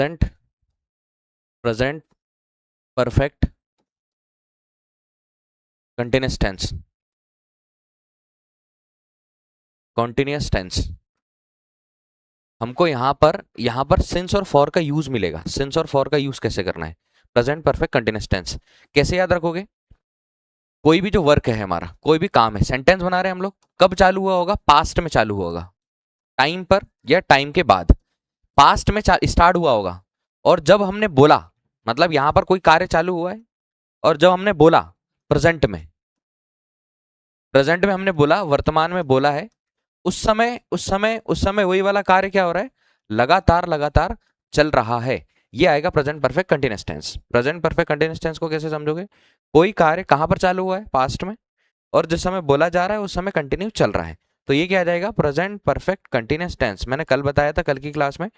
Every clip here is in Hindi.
Present present perfect continuous tense, continuous tense. हमको यहाँ पर सिंस और फॉर का यूज मिलेगा। सिंस और फॉर का यूज कैसे करना है? प्रेजेंट परफेक्ट कंटिन्यूअस टेंस कैसे याद रखोगे? कोई भी जो वर्क है हमारा, कोई भी काम है, सेंटेंस बना रहे हैं हम लोग, कब चालू हुआ होगा? पास्ट में चालू हुआ होगा, टाइम पर या टाइम के बाद पास्ट में स्टार्ट हुआ होगा। और जब हमने बोला, मतलब यहां पर कोई कार्य चालू हुआ है और जब हमने बोला प्रेजेंट में, हमने बोला, वर्तमान में बोला है, उस समय वही वाला कार्य क्या हो रहा है? लगातार लगातार चल रहा है। ये आएगा present perfect continuous tense. Present perfect continuous tense को कैसे समझोगे? कोई कार्य कहां पर चालू हुआ है? पास्ट में, और जिस समय बोला जा रहा है उस समय कंटिन्यू चल रहा है, तो ये क्या आ जाएगा? Present perfect continuous tense. मैंने कल बताया था, कल की क्लास में,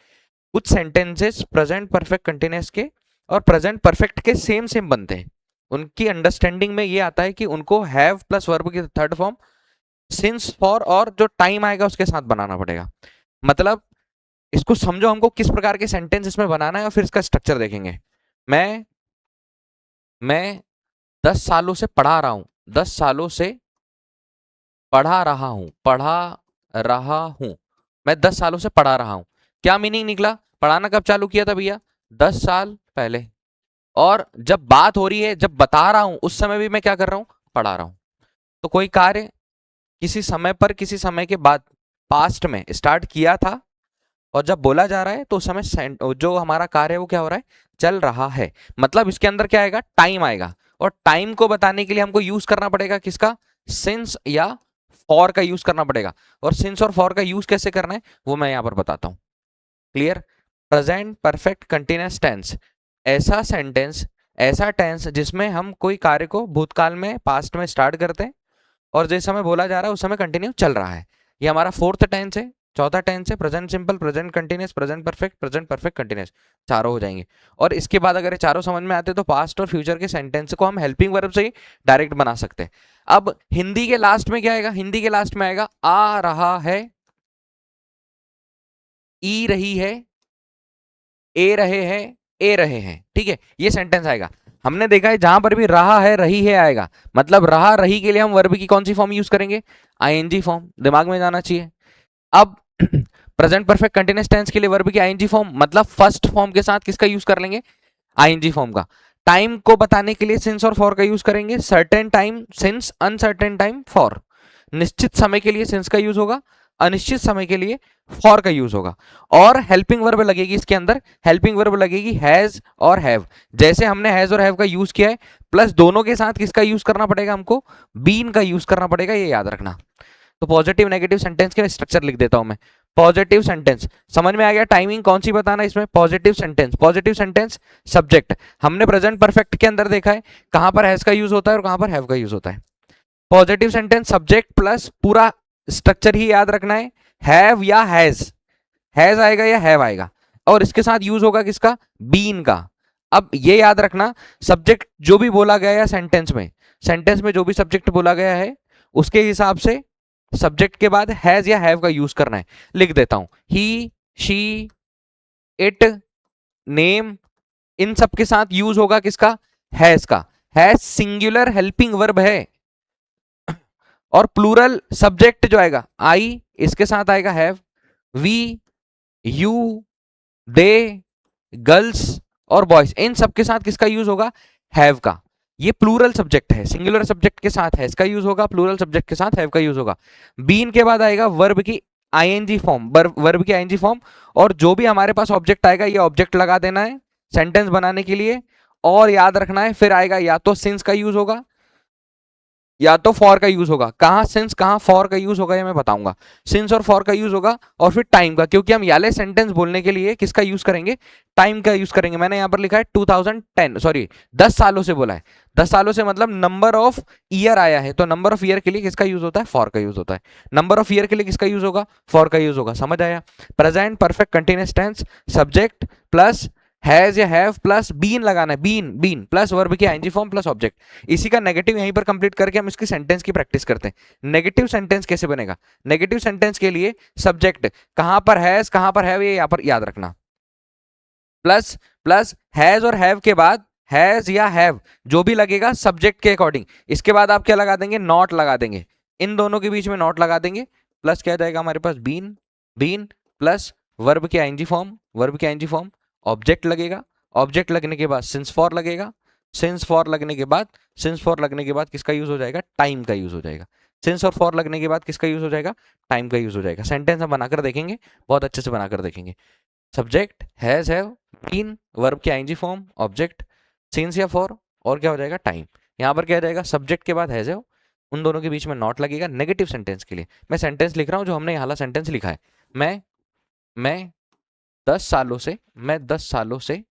कुछ सेंटेंसेस प्रेजेंट परफेक्ट कंटिन्यूअस के और प्रेजेंट परफेक्ट के सेम सेम बनते हैं। उनकी अंडरस्टैंडिंग में ये आता है कि उनको हैव प्लस वर्ब की थर्ड फॉर्म सिंस फॉर और जो टाइम आएगा उसके साथ बनाना पड़ेगा। मतलब इसको समझो, हमको किस प्रकार के सेंटेंस इसमें बनाना है और फिर इसका स्ट्रक्चर देखेंगे। मैं 10 सालों से पढ़ा रहा हूं, 10 सालों से पढ़ा रहा हूं, मैं 10 सालों से पढ़ा रहा हूं। क्या मीनिंग निकला? पढ़ाना कब चालू किया था भैया? 10 साल पहले। और जब बात हो रही है, जब बता रहा हूं, उस समय भी मैं क्या कर रहा हूं? पढ़ा रहा हूं। तो कोई कार्य किसी समय पर, किसी समय के बाद पास्ट में स्टार्ट किया था और जब बोला जा रहा है तो उस समय जो हमारा कार्य है वो क्या हो रहा है? चल रहा है। मतलब इसके अंदर क्या आएगा? टाइम आएगा। और टाइम को बताने के लिए हमको यूज करना पड़ेगा किसका? सिंस या फॉर का यूज करना पड़ेगा। और सिंस और फॉर का यूज कैसे करना है वो मैं यहां पर बताता हूं। Clear? Present perfect continuous tense ऐसा सेंटेंस, ऐसा टेंस जिसमें हम कोई कार्य को भूतकाल में, पास्ट में स्टार्ट करते हैं और जिस समय बोला जा रहा है उस समय कंटिन्यू चल रहा है। ये हमारा फोर्थ टेंस है। चौथा टेंस है present simple, present continuous, present perfect continuous. चारों हो जाएंगे। और इसके बाद अगर ये चारों समझ में आते तो पास्ट और फ्यूचर के सेंटेंस को हम हेल्पिंग वर्ब से ही डायरेक्ट बना सकते हैं। अब हिंदी के लास्ट में क्या आएगा? हिंदी के लास्ट में आएगा आ रहा है, ई रही है, ए रहे हैं, ए रहे हैं। ठीक है, ये सेंटेंस आएगा। हमने देखा है जहां पर भी रहा है, रही है आएगा, मतलब रहा रही के लिए हम वर्ब की कौन सी फॉर्म यूज करेंगे? ING form. दिमाग में जाना चाहिए। अब प्रेजेंट परफेक्ट कंटिन्यूअस टेंस के लिए वर्ब की आईएनजी फॉर्म, मतलब फर्स्ट फॉर्म के साथ किसका यूज कर लेंगे? आईएनजी फॉर्म का। टाइम को बताने के लिए सिंस और फॉर का यूज करेंगे। Certain time since, uncertain time for. निश्चित समय के लिए सिंस का यूज होगा, अनिश्चित समय के लिए फॉर का यूज होगा। और हेल्पिंग वर्ब लगेगी इसके अंदर। हेल्पिंग वर्ब लगेगी हैज और हैव। जैसे हमने हैज और हैव का यूज किया है, प्लस दोनों के साथ किसका यूज करना पड़ेगा हमको? बीन का यूज करना पड़ेगा, ये याद रखना। तो पॉजिटिव नेगेटिव सेंटेंस के स्ट्रक्चर लिख देता हूं मैं। पॉजिटिव सेंटेंस समझ में आ गया? टाइमिंग कौन सी बताना इसमें? Positive sentence. Positive sentence subject हमने प्रेजेंट परफेक्ट के अंदर देखा है कहां पर हैज का यूज होता है और कहां पर हैव का यूज होता है। पॉजिटिव सेंटेंस सब्जेक्ट प्लस पूरा स्ट्रक्चर ही याद रखना है। हैव या हैज आएगा या हैव आएगा, और इसके साथ यूज होगा किसका? बीन का। अब ये याद रखना, सब्जेक्ट जो भी बोला गया है सेंटेंस में जो भी सब्जेक्ट बोला गया है उसके हिसाब से सब्जेक्ट के बाद हैज या हैव का यूज करना है। लिख देता हूं, ही, शी, इट, नेम, इन सब के साथ यूज होगा किसका? हैज का। हैज सिंगुलर हेल्पिंग वर्ब है। और प्लूरल सब्जेक्ट जो आएगा आई, इसके साथ आएगा have. We, you, they, girls और बॉयज, इन सब के साथ किसका यूज होगा? हैव का। ये प्लूरल सब्जेक्ट है। सिंगुलर सब्जेक्ट के साथ हैज का यूज होगा, प्लूरल सब्जेक्ट के साथ हैव का यूज होगा। बीन के बाद आएगा वर्ब की आईएनजी फॉर्म, वर्ब की आईएनजी फॉर्म। और जो भी हमारे पास ऑब्जेक्ट आएगा ये ऑब्जेक्ट लगा देना है सेंटेंस बनाने के लिए। और याद रखना है फिर आएगा या तो सिंस का यूज होगा या तो फॉर का यूज होगा। कहां सिंस कहां फॉर का यूज होगा ये मैं बताऊंगा। सिंस और फॉर का यूज होगा और फिर टाइम का, क्योंकि हम याले सेंटेंस बोलने के लिए किसका यूज करेंगे? टाइम का यूज करेंगे। मैंने यहां पर लिखा है 2010, सॉरी 10 सालों से बोला है। 10 सालों से मतलब नंबर ऑफ ईयर आया है, तो नंबर ऑफ ईयर के लिए किसका यूज होता है? फॉर का यूज होता है। नंबर ऑफ ईयर के लिए किसका यूज होगा? फॉर का यूज होगा। समझ आया? Present perfect continuous tense subject plus has या हैव प्लस बीन लगाना है, बीन प्लस वर्ब की आईएनजी फॉर्म प्लस ऑब्जेक्ट। इसी का नेगेटिव यहीं पर कंप्लीट करके हम इसकी सेंटेंस की प्रैक्टिस करते हैं। नेगेटिव सेंटेंस कैसे बनेगा? नेगेटिव सेंटेंस के लिए सब्जेक्ट कहां पर हैज, कहां पर हैव, ये यहां पर याद रखना। प्लस प्लस हैज और हैव के बाद हैज या हैव जो भी लगेगा सब्जेक्ट के अकॉर्डिंग, इसके बाद आप क्या लगा देंगे, नॉट लगा देंगे, इन दोनों के बीच में नॉट लगा देंगे। प्लस क्या जाएगा हमारे पास, बीन, बीन प्लस वर्ब के आईएनजी फॉर्म, वर्ब के आईएनजी फॉर्म, ऑब्जेक्ट लगेगा, ऑब्जेक्ट लगने के बाद सिंस फॉर लगेगा, सिंस फॉर लगने के बाद, सिंस फॉर लगने के बाद किसका यूज हो जाएगा, टाइम का यूज हो जाएगा। सिंस और फॉर लगने के बाद किसका यूज हो जाएगा, टाइम का यूज हो जाएगा। सेंटेंस हम बनाकर देखेंगे, बहुत अच्छे से बनाकर देखेंगे। Subject has have been, verb के आईएनजी फॉर्म, ऑब्जेक्ट सिंस या फॉर, और क्या हो जाएगा, टाइम। यहाँ पर क्या हो जाएगा, सब्जेक्ट के बाद हैज हैव, उन दोनों के बीच में नॉट लगेगा नेगेटिव सेंटेंस के लिए। मैं सेंटेंस लिख रहा हूँ जो हमने यहाँ सेंटेंस लिखा है, मैं 10 सालों से, मैं 10 सालों से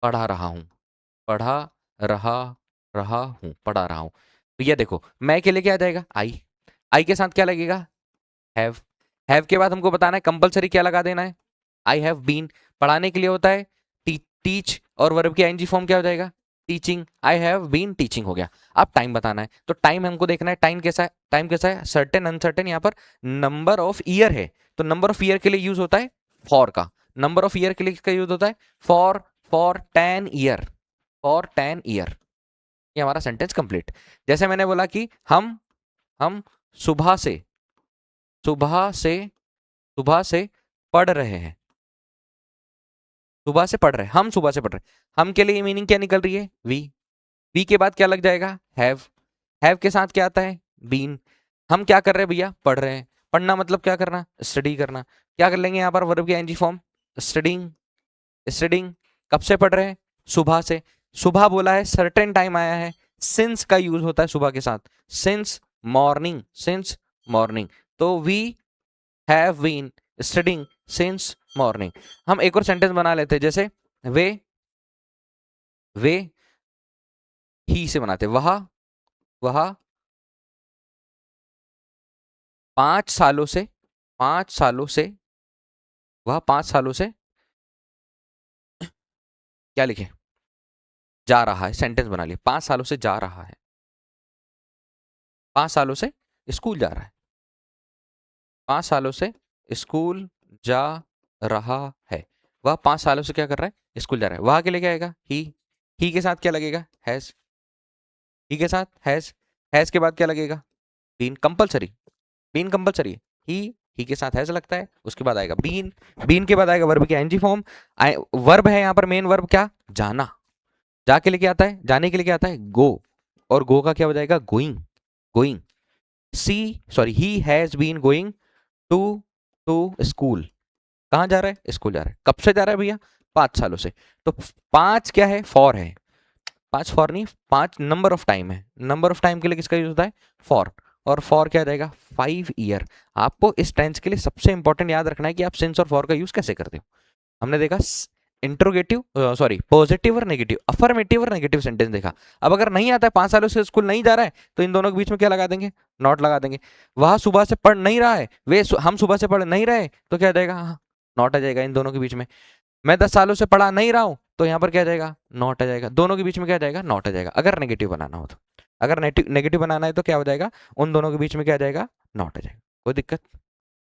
पढ़ा रहा हूँ, पढ़ा रहा रहा हूँ, पढ़ा रहा हूँ। तो ये देखो मैं के लिए क्या आ जाएगा, आई, आई के साथ क्या लगेगा, हैव, हैव के बाद हमको बताना है कंपलसरी क्या लगा देना है, आई हैव बीन। पढ़ाने के लिए होता है टीच, और वर्ब की आईएनजी फॉर्म क्या हो जाएगा, teaching, I have been teaching हो गया। अब टाइम बताना है, तो टाइम हमको देखना है, टाइम कैसा है, टाइम कैसा है, सर्टेन अनसर्टेन, यहाँ पर नंबर ऑफ ईयर है, तो नंबर ऑफ ईयर के लिए यूज होता है फॉर का, नंबर ऑफ ईयर के लिए किसका यूज होता है, फॉर 10 ईयर, फॉर 10 ईयर। ये हमारा सेंटेंस कंप्लीट। जैसे मैंने बोला कि हम सुबह से, सुबह से, सुबह से पढ़ रहे हैं, सुबह से पढ़ रहे हैं, हम सुबह से पढ़ रहे हैं, हम के लिए मीनिंग क्या निकल रही है, वी के बाद क्या लग जाएगा, हैव के साथ क्या आता है, बीन। हम क्या कर रहे हैं भैया, पढ़ रहे हैं, पढ़ना मतलब क्या करना, स्टडी करना। क्या कर लेंगे यहाँ पर, वर्ब की आईएनजी फॉर्म, स्टडिंग, स्टडिंग। कब से पढ़ रहे हैं, सुबह से, सुबह बोला है, सर्टेन टाइम आया है, सिंस का यूज होता है सुबह के साथ, सिंस मॉर्निंग, सिंस मॉर्निंग। तो we have been studying since morning. हम एक और सेंटेंस बना लेते हैं, जैसे वे ही से बनाते, वह 5 सालों से, 5 सालों से, वह 5 सालों से क्या लिखे, जा रहा है, सेंटेंस बना लिया, 5 सालों से जा रहा है, 5 सालों से स्कूल जा रहा है, 5 सालों से स्कूल जा रहा है। वह 5 सालों से क्या कर रहा है, स्कूल जा रहा है। वहां के लिए क्या आएगा, ही के साथ क्या लगेगा, हैज, ही के साथ हैज के बाद क्या लगेगा, बीन, कंपलसरी, बीन कंपलसरी, ही के साथ हैज लगता है, उसके बाद आएगा बीन, बीन के बाद आएगा वर्ब की आईएनजी फॉर्म। वर्ब है यहाँ पर मेन वर्ब क्या, जाना, जा के लिए क्या आता है, जाने के लिए क्या आता है, गो, और गो का क्या हो जाएगा, going, going. He has been going to to school. कहाँ जा रहा है, स्कूल जा रहा है। कब से जा रहा है भैया, 5 सालों से। तो 5 क्या है, फॉर है, 5 फॉर नहीं, 5 नंबर ऑफ टाइम है, नंबर ऑफ टाइम के लिए किसका यूज होता है, फॉर, और फॉर क्या जाएगा, 5 ईयर। आपको इस टेंस के लिए सबसे इंपॉर्टेंट याद रखना है कि आप सिंस और फॉर का यूज कैसे करते हो। हमने देखा इंट्रोगेटिव, सॉरी पॉजिटिव और नेगेटिव, अफर्मेटिव और नेगेटिव सेंटेंस देखा। अब अगर नहीं आता है, 5 सालों से स्कूल नहीं जा रहा है, तो इन दोनों के बीच में क्या लगा देंगे, नॉट लगा देंगे। वह सुबह से पढ़ नहीं रहा है, हम सुबह से पढ़ नहीं रहे, तो क्या आ जाएगा, नॉट आ जाएगा इन दोनों के बीच में। मैं 10 सालों से पढ़ा नहीं रहा हूं, तो यहाँ पर क्या आ जाएगा, नॉट आ जाएगा, दोनों के बीच में क्या आ जाएगा, नॉट आ जाएगा। अगर नेगेटिव बनाना हो तो, अगर नेगेटिव बनाना है तो क्या हो जाएगा, उन दोनों के बीच में क्या आ जाएगा, नॉट आ जाएगा। कोई दिक्कत।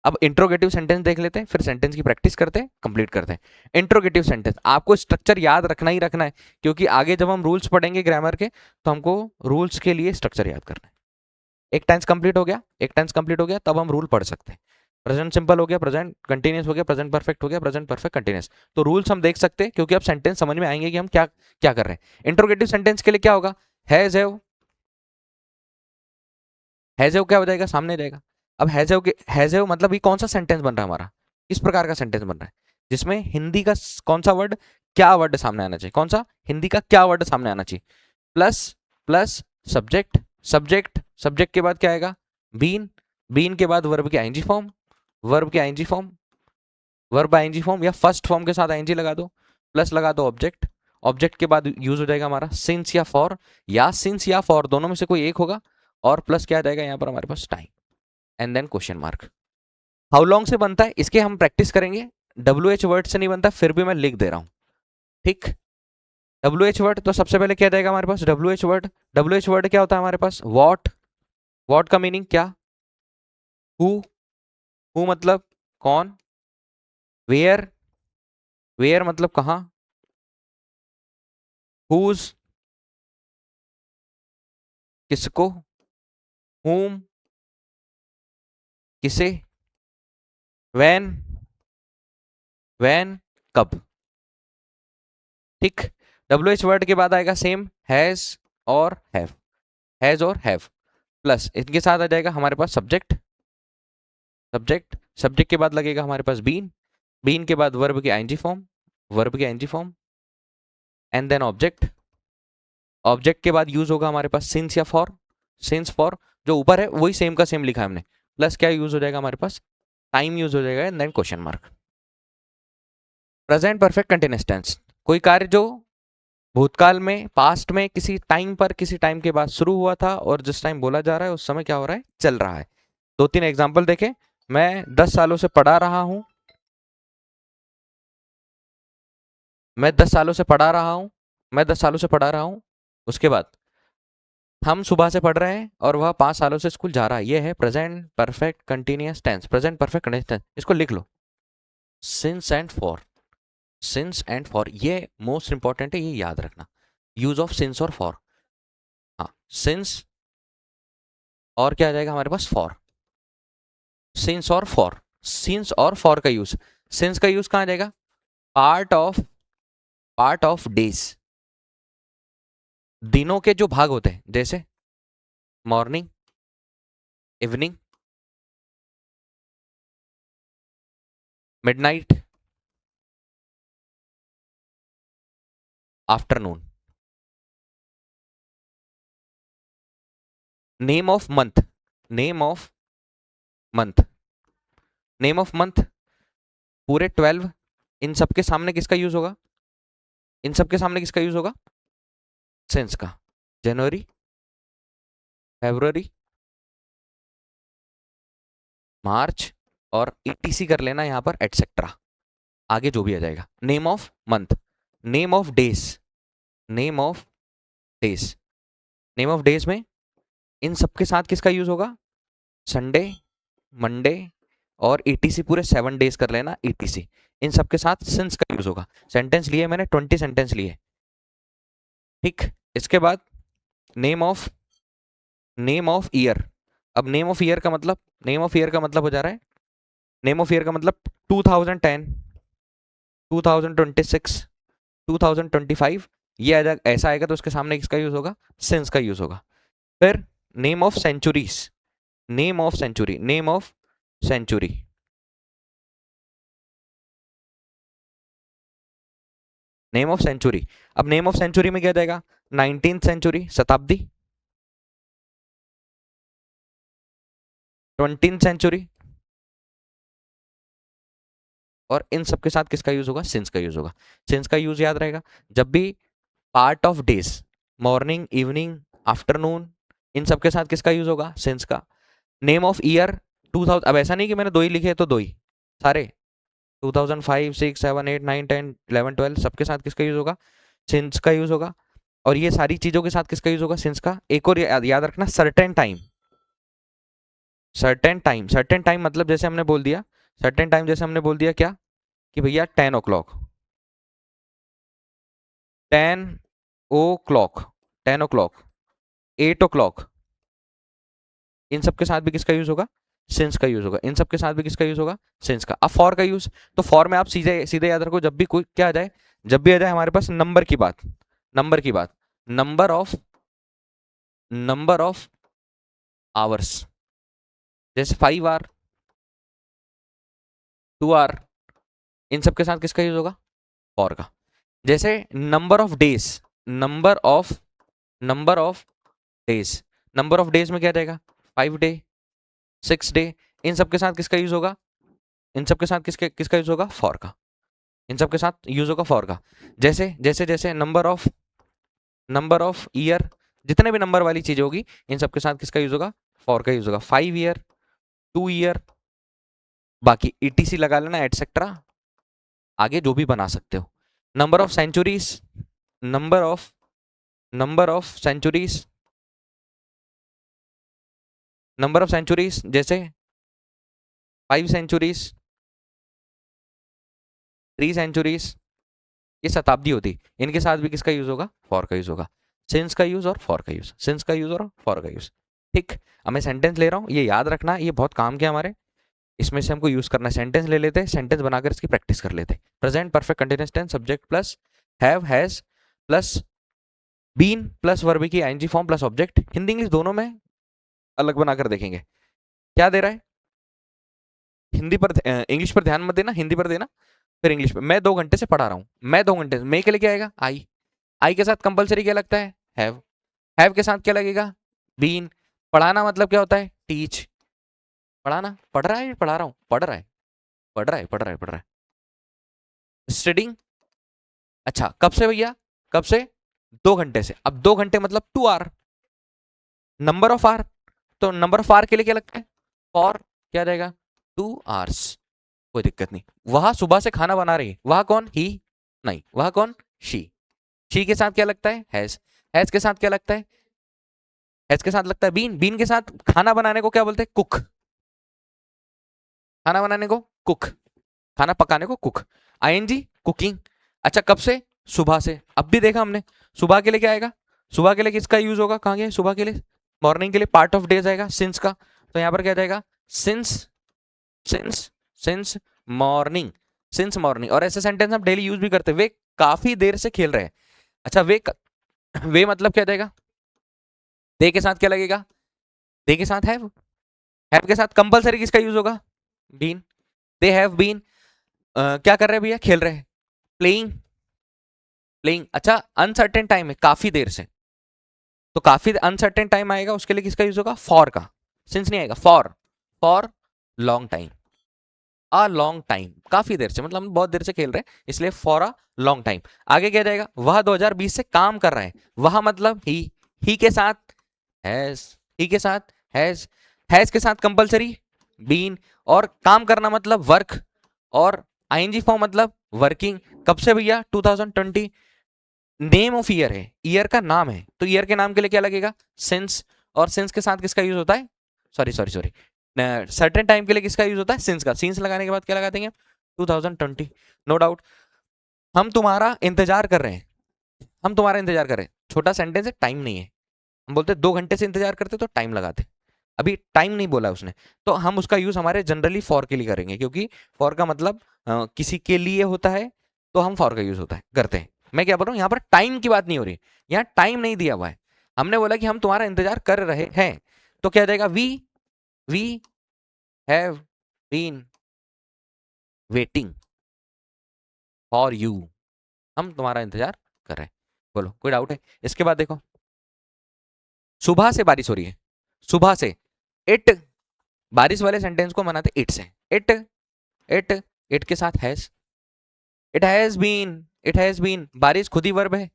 अब इंट्रोगेटिव सेंटेंस देख लेते हैं, फिर सेंटेंस की प्रैक्टिस करते हैं, कंप्लीट करते हैं। इंट्रोगेटिव सेंटेंस आपको स्ट्रक्चर याद रखना ही रखना है, क्योंकि आगे जब हम रूल्स पढ़ेंगे ग्रामर के, तो हमको रूल्स के लिए स्ट्रक्चर याद करना है। एक टेंस कंप्लीट हो गया, एक टेंस कंप्लीट हो गया, तब हम रूल पढ़ सकते हैं। प्रेजेंट सिंपल हो गया, प्रेजेंट कंटिन्यूस हो गया, प्रेजेंट परफेक्ट हो गया, प्रेजेंट परफेक्ट कंटिन्यूस। तो रूल्स हम देख सकते हैं, क्योंकि अब सेंटेंस समझ में आएंगे कि हम क्या क्या कर रहे हैं। इंट्रोगेटिव सेंटेंस के लिए क्या होगा, हैज हैव क्या हो जाएगा, सामने जाएगा। अब हैज हैव मतलब ये कौन सा सेंटेंस बन रहा है हमारा, किस प्रकार का सेंटेंस बन रहा है, जिसमें हिंदी का कौन सा वर्ड, क्या वर्ड सामने आना चाहिए, कौन सा हिंदी का क्या वर्ड सामने आना चाहिए, प्लस प्लस सब्जेक्ट, सब्जेक्ट के बाद क्या आएगा, बीन, बीन के बाद वर्ब की आईएनजी फॉर्म, वर्ब की ING form, verb ING form या फर्स्ट फॉर्म के साथ आईएनजी लगा दो, प्लस लगा दो ऑब्जेक्ट, ऑब्जेक्ट के बाद यूज हो जाएगा हमारा सिंस या फॉर, या सिंस या फॉर दोनों में से कोई एक होगा, और प्लस क्या आ जाएगा यहाँ पर हमारे पास, time, and then question mark. How long से बनता है, इसके हम प्रैक्टिस करेंगे। WH वर्ड से नहीं बनता, फिर भी मैं लिख दे रहा हूं, ठीक। WH वर्ड, तो सबसे पहले क्या जाएगा हमारे पास, WH वर्ड, WH वर्ड क्या होता है हमारे पास, वॉट का मीनिंग क्या, हु मतलब कौन, वेयर वेयर मतलब कहाँ, हुज किसको, whom किसे, when when कब। ठीक। डब्ल्यू एच वर्ड के बाद आएगा सेम, हैज और हैव, हैज और हैव प्लस इनके साथ आ जाएगा हमारे पास सब्जेक्ट, सब्जेक्ट सब्जेक्ट के बाद लगेगा हमारे पास बीन, बीन के बाद वर्ब के आईएनजी फॉर्म, वर्ब के ING form and then object, object के बाद यूज होगा हमारे पास सिंस या फॉर, सिंस फॉर जो ऊपर है वही सेम का सेम लिखा है हमने, प्लस क्या यूज हो जाएगा हमारे पास, टाइम यूज हो जाएगा and then question mark. Present perfect continuous tense, कोई कार्य जो भूतकाल में, पास्ट में किसी टाइम पर, किसी टाइम के बाद शुरू हुआ था और जिस टाइम बोला जा रहा है उस समय क्या हो रहा है, चल रहा है। दो तीन एग्जांपल देखें। मैं 10 सालों से पढ़ा रहा हूं, मैं 10 सालों से पढ़ा रहा हूं, मैं 10 सालों से पढ़ा रहा हूं। उसके बाद हम सुबह से पढ़ रहे हैं और वह 5 सालों से स्कूल जा रहा है। ये है present perfect continuous tense, present perfect continuous tense. इसको लिख लो, since and for, since and for ये मोस्ट इंपॉर्टेंट है, ये याद रखना। यूज ऑफ सिंस और फॉर, हाँ सिंस और क्या आ जाएगा हमारे पास, फॉर, सिंस और फॉर, सिंस और फॉर का यूज, सिंस का यूज कहां जाएगा, part of, part of days, दिनों के जो भाग होते हैं जैसे morning, evening, midnight, afternoon. Name of month, name of month, name of month पूरे 12, इन सबके सामने किसका यूज होगा, इन सबके सामने किसका यूज होगा, सिंस का। जनवरी, फेब्रुवरी, मार्च और ईटीसी कर लेना यहां पर एटसेट्रा, आगे जो भी आ जाएगा। Name of month, name of days, name of days, name of days में इन सबके साथ किसका यूज होगा, संडे, मंडे और ईटीसी पूरे 7 डेज कर लेना, ईटीसी इन सबके साथ सिंस का यूज होगा। सेंटेंस लिए मैंने 20 सेंटेंस लिए, ठीक। इसके बाद name of, name of year, अब नेम ऑफ ईयर का मतलब, नेम ऑफ ईयर का मतलब हो जा रहा है, नेम ऑफ ईयर का मतलब 2010, 2026, 2025, ये ऐसा आएगा तो उसके सामने किसका यूज होगा, सिंस का यूज होगा। फिर name of centuries, name of century, name of century, name of century. अब नेम ऑफ सेंचुरी में क्या जाएगा, 19th सेंचुरी शताब्दी, 20th सेंचुरी और इन सब के साथ किसका यूज होगा, सिंस का यूज होगा। सिंस का यूज याद रहेगा जब भी part of days, morning, evening, afternoon, इन सब के साथ किसका यूज होगा, सिंस का। नेम ऑफ ईयर 2000, अब ऐसा नहीं कि मैंने दो ही लिखे तो दो ही, सारे 2005, 6, 7, 8, 9, 10, 11, 12 सबके साथ किसका यूज होगा, सिंस का यूज होगा। और ये सारी चीजों के साथ किसका यूज होगा, सिंस का। एक और याद रखना, certain time, certain time, certain time मतलब जैसे हमने बोल दिया, सर्टेन टाइम जैसे हमने बोल दिया क्या, कि भैया 10 o'clock, 10 o'clock, 10 o'clock, 8 o'clock, इन सब के साथ भी किसका यूज होगा, सिंस का यूज होगा। इन सब के साथ भी किसका यूज होगा, सिंस का। अब फॉर का यूज, तो फॉर में आप सीधे सीधे याद रखो, जब भी कोई क्या आ जाए, जब भी आ जाए हमारे पास नंबर की बात, नंबर की बात, number of, number of hours, जैसे 5 आवर, 2 आवर, इन सब के साथ किसका यूज होगा, फॉर का। जैसे number of days, number of, number of days, number of days में क्या रहेगा, 5 डे, 6 डे, इन सब के साथ किसका यूज होगा, इन सब के साथ किसका यूज होगा, फॉर का। इन सब के साथ यूज होगा फॉर का। जैसे जैसे जैसे number of, number of year, जितने भी नंबर वाली चीज होगी इन सब के साथ किसका यूज होगा, फॉर का यूज होगा। 5 ईयर, 2 ईयर, बाकी ईटीसी लगा लेना एटसेट्रा, आगे जो भी बना सकते हो। Number of centuries, number of, number of centuries, number of centuries जैसे 5 सेंचुरीज, 3 सेंचुरीज, ये शताब्दी होती, इनके साथ भी किसका यूज होगा, फॉर का यूज होगा। सिंस का यूज और फॉर का यूज, सिंस का यूज और फॉर का यूज। ठीक, अब मैं सेंटेंस ले रहा हूँ, ये याद रखना, ये बहुत काम के हमारे, इसमें से हमको यूज करना है। सेंटेंस ले लेते हैं, सेंटेंस बनाकर इसकी प्रैक्टिस कर लेते हैं। Present perfect continuous tense, subject plus have has plus been plus verb की ING form plus object. Hindi English दोनों में अलग बनाकर देखेंगे। क्या दे रहा है, हिंदी पर इंग्लिश पर ध्यान मत देना, हिंदी पर देना, फिर इंग्लिश पे। मैं 2 घंटे से पढ़ा रहा हूँ, मैं 2 घंटे से, मैं के लिए क्या आएगा, आई के साथ कंपलसरी क्या लगता है, हैव के साथ क्या लगेगा, बीन। पढ़ाना मतलब क्या होता है, टीच। पढ़ाना, पढ़ रहा है, पढ़ा रहा हूँ, पढ़ रहा है, पढ़ रहा है, पढ़ रहा है, पढ़ रहा है। स्टडिंग, अच्छा कब से भैया, कब से, 2 घंटे से। अब 2 घंटे मतलब 2 आवर, नंबर ऑफ आर, तो नंबर ऑफ आर के लिए क्या लगता है, फॉर, क्या आ जाएगा, 2 आवर्स। कोई दिक्कत नहीं। वहां सुबह से खाना बना रही है, वहां कौन, ही, नहीं, वहां कौन, शी के साथ क्या लगता है, हैज के साथ क्या लगता है, हैज के साथ लगता है बीन, बीन के साथ खाना बनाने को क्या बोलते हैं, कुक। खाना बनाने को कुक, खाना पकाने को कुक, आईएनजी कुकिंग। अच्छा कब से, सुबह से। अब भी देखा हमने, सुबह के लिए क्या आएगा, सुबह के लिए किसका यूज होगा, कहाँ गया, सुबह के लिए, मॉर्निंग के लिए पार्ट ऑफ डे जाएगा, सिंस का। तो यहाँ पर क्या जाएगा, since, since, since morning, since morning. और ऐसे सेंटेंस हम डेली यूज भी करते हैं, वे काफी देर से खेल रहे हैं। अच्छा वे मतलब क्या जाएगा, दे के साथ क्या लगेगा, दे के साथ हैव के साथ कंपलसरी किसका यूज होगा, बीन। दे हैव बीन क्या कर रहे हैं भैया, खेल रहे हैं, प्लेइंग, प्लेइंग। अच्छा अनसर्टेन टाइम है, काफी देर से, तो काफी अनसर्टेन टाइम आएगा, उसके लिए किसका यूज होगा, फॉर का, सिंस नहीं आएगा, for long time, a long time, काफी देर से मतलब हम बहुत देर से खेल रहे हैं, इसलिए फॉर अ लॉन्ग टाइम। आगे क्या जाएगा, वह 2020 से काम कर रहा है, वह मतलब ही के साथ हैज, ही के साथ हैज के साथ कंपलसरी बीन, और काम करना मतलब वर्क, और आईएनजी फॉर्म मतलब वर्किंग। कब से भैया, 2020। नेम ऑफ ईयर है, ईयर का नाम है, तो ईयर के नाम के लिए क्या लगेगा, सिंस। और सिंस के साथ किसका यूज होता है, sorry sorry sorry, certain time के लिए किसका यूज होता है, सिंस का। सिंस लगाने के बाद क्या लगा देंगे, 2020। नो डाउट, हम तुम्हारा इंतजार कर रहे हैं, हम तुम्हारा इंतजार कर रहे हैं, छोटा सेंटेंस है, टाइम नहीं है। हम बोलते 2 घंटे से इंतजार करते तो टाइम लगाते, अभी टाइम नहीं बोला उसने, तो हम उसका यूज हमारे जनरली फॉर के लिए करेंगे, क्योंकि फॉर का मतलब किसी के लिए होता है, तो हम फॉर का यूज होता है करते हैं। मैं क्या बोल रहा हूँ, यहाँ पर टाइम की बात नहीं हो रही, यहाँ टाइम नहीं दिया हुआ है, हमने बोला कि हम तुम्हारा इंतजार कर रहे हैं, तो क्या जाएगा, we have been waiting for you, हम तुम्हारा इंतजार कर रहे हैं। बोलो कोई डाउट है, इसके बाद देखो, सुबह से बारिश हो रही है, सुबह से, इट, बारिश वाले सेंटेंस को बनाते इट से, इट, इट, इट के साथ हैज, इट हैज बीन, बारिश खुद ही वर्ब है।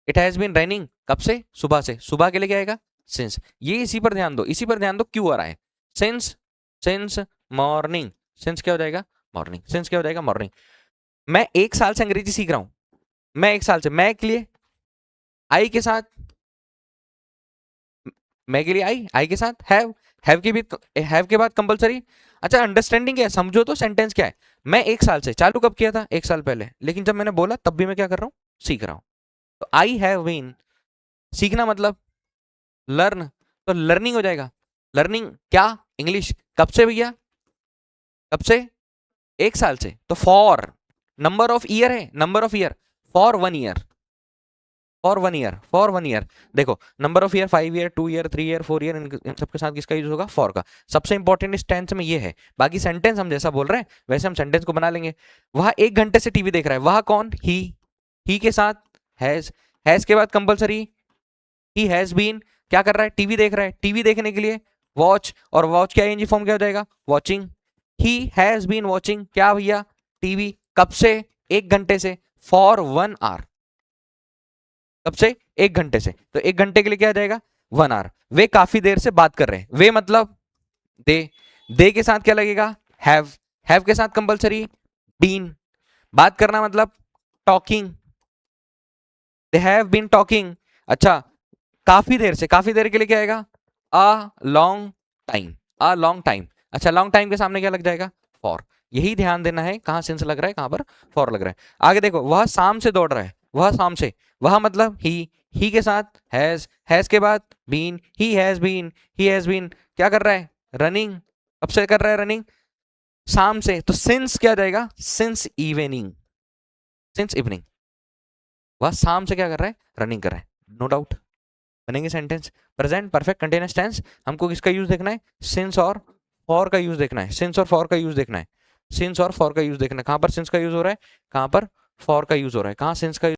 इट हैज बीन रेनिंग, कब से, सुबह से, सुबह के लिए क्या आएगा, सिंस। ये इसी पर ध्यान दो, इसी पर ध्यान दो, क्यों आ रहा है, सिंस, सिंस मॉर्निंग, सिंस क्या हो जाएगा, मॉर्निंग, सिंस क्या हो जाएगा, मॉर्निंग। मैं 1 साल से अंग्रेजी सीख रहा हूं, मैं 1 साल से, मैं के लिए आई के साथ, मैं के लिए आई के साथ हैव के भी, हैव के बाद कंपलसरी। अच्छा अंडरस्टैंडिंग क्या है, समझो तो सेंटेंस क्या है, मैं 1 साल से, चालू कब किया था, 1 साल पहले, लेकिन जब मैंने बोला तब भी मैं क्या कर रहा हूँ, सीख रहा हूँ। तो आई हैव बीन, सीखना मतलब लर्न, तो लर्निंग हो जाएगा, लर्निंग क्या, इंग्लिश। कब से भैया, कब से, 1 साल से, तो फॉर, नंबर ऑफ ईयर है, number of year, for 1 year, for 1 year, for 1 year. देखो number of year, 5 year, 2 year, 3 year, 4 year, इन सबके साथ किसका यूज होगा, फॉर का। सबसे इंपॉर्टेंट इस टेंस में ये है, बाकी सेंटेंस हम जैसा बोल रहे हैं वैसे हम सेंटेंस को बना लेंगे। वह 1 घंटे से टीवी देख रहा है, वह कौन, ही के साथ हैज के बाद कंपलसरी, ही हैज बीन, क्या कर रहा है, टीवी देख रहा है, टीवी देखने के लिए वॉच, और वॉच क्या आईएनजी फॉर्म क्या हो जाएगा, watching. He has been watching क्या भैया, टीवी, कब से, 1 घंटे से, फॉर 1 आवर, कब से, 1 घंटे से, तो 1 घंटे के लिए क्या आ जाएगा, 1 आवर। वे काफी देर से बात कर रहे हैं, वे मतलब दे के साथ क्या लगेगा, हैव के साथ कंपलसरी बीन, बात करना मतलब talking, they have been talking. अच्छा काफी देर से, काफी देर के लिए क्या आएगा, a long time, a long time. अच्छा लॉन्ग टाइम के सामने क्या लग जाएगा, फॉर। यही ध्यान देना है, कहाँ सिंस लग रहा है, कहाँ पर फॉर लग रहा है। आगे देखो, वह शाम से दौड़ रहा है, वह शाम से, वह मतलब ही के साथ हैज के बाद बीन, ही हैज बीन क्या कर रहा है, रनिंग, अब से कर रहा है रनिंग शाम से, तो सिंस क्या जाएगा, सिंस इवनिंग, सिंस इवनिंग, वह शाम से क्या कर रहा है, रनिंग कर रहा है, नो डाउट बनेंगे sentence. Present perfect continuous tense, हमको किसका यूज देखना है, सिंस और फॉर का यूज देखना है, सिंस और फॉर का यूज देखना है, सिंस और फॉर का यूज देखना है। कहां पर सिंस का यूज हो रहा है, कहां पर फॉर का यूज हो रहा है, कहां सिंस का